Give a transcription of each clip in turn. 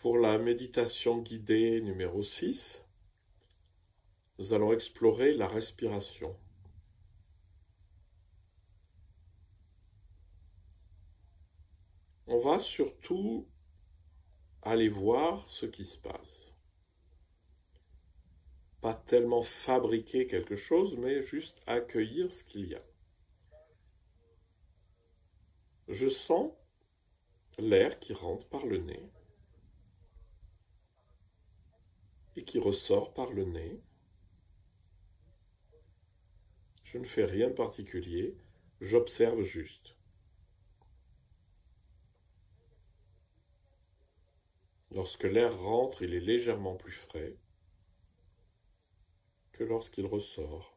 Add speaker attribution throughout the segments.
Speaker 1: Pour la méditation guidée numéro 6, nous allons explorer la respiration. On va surtout aller voir ce qui se passe. Pas tellement fabriquer quelque chose, mais juste accueillir ce qu'il y a. Je sens l'air qui rentre par le nez et qui ressort par le nez. Je ne fais rien de particulier, j'observe juste. Lorsque l'air rentre, il est légèrement plus frais que lorsqu'il ressort.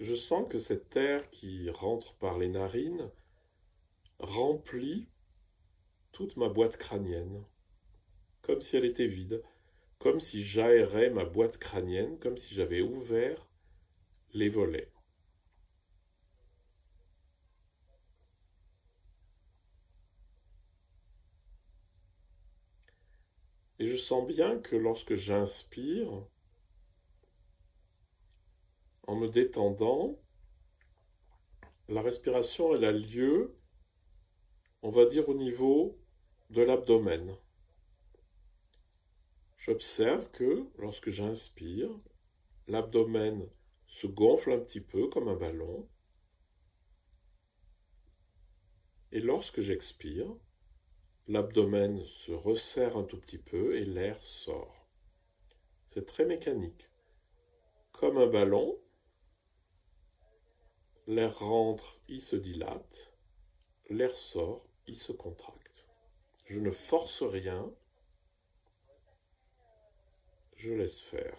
Speaker 1: Je sens que cet air qui rentre par les narines remplit toute ma boîte crânienne, comme si elle était vide, comme si j'aérais ma boîte crânienne, comme si j'avais ouvert les volets. Et je sens bien que lorsque j'inspire, en me détendant, la respiration elle a lieu, on va dire au niveau de l'abdomen. J'observe que lorsque j'inspire, l'abdomen se gonfle un petit peu comme un ballon. Et lorsque j'expire, l'abdomen se resserre un tout petit peu et l'air sort. C'est très mécanique. Comme un ballon, l'air rentre, il se dilate, l'air sort, il se contracte. Je ne force rien, je laisse faire.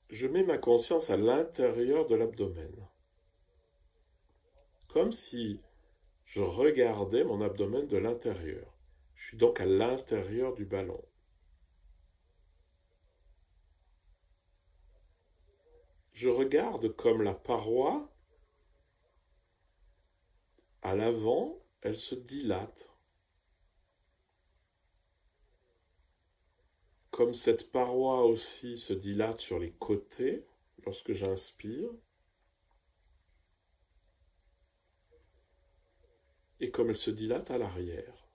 Speaker 1: Je mets ma conscience à l'intérieur de l'abdomen, comme si je regardais mon abdomen de l'intérieur. Je suis donc à l'intérieur du ballon. Je regarde comme la paroi, à l'avant, elle se dilate. Comme cette paroi aussi se dilate sur les côtés lorsque j'inspire, et comme elle se dilate à l'arrière.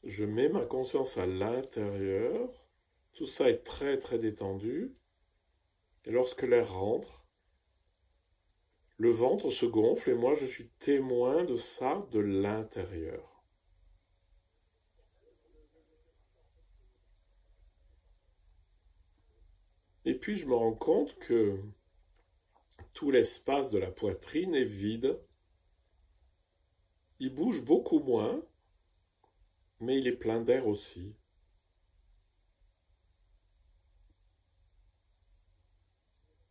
Speaker 1: Je mets ma conscience à l'intérieur, tout ça est très très détendu, et lorsque l'air rentre, le ventre se gonfle et moi je suis témoin de ça de l'intérieur. Et puis je me rends compte que tout l'espace de la poitrine est vide. Il bouge beaucoup moins, mais il est plein d'air aussi.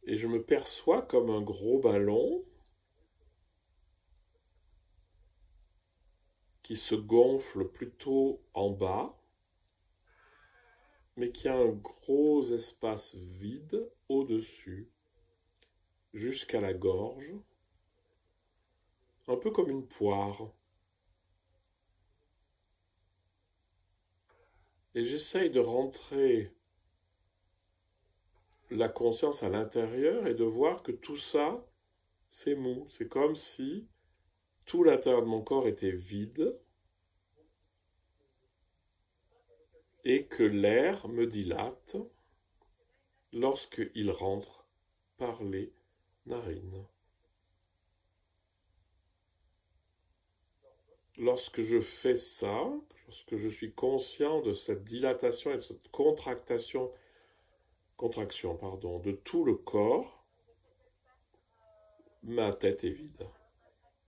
Speaker 1: Et je me perçois comme un gros ballon qui se gonfle plutôt en bas, mais qui a un gros espace vide au-dessus, jusqu'à la gorge, un peu comme une poire. Et j'essaye de rentrer la conscience à l'intérieur et de voir que tout ça, c'est mou. C'est comme si tout l'intérieur de mon corps était vide et que l'air me dilate lorsqu'il rentre par les narines. Lorsque je fais ça, lorsque je suis conscient de cette dilatation et de cette contraction de tout le corps, ma tête est vide.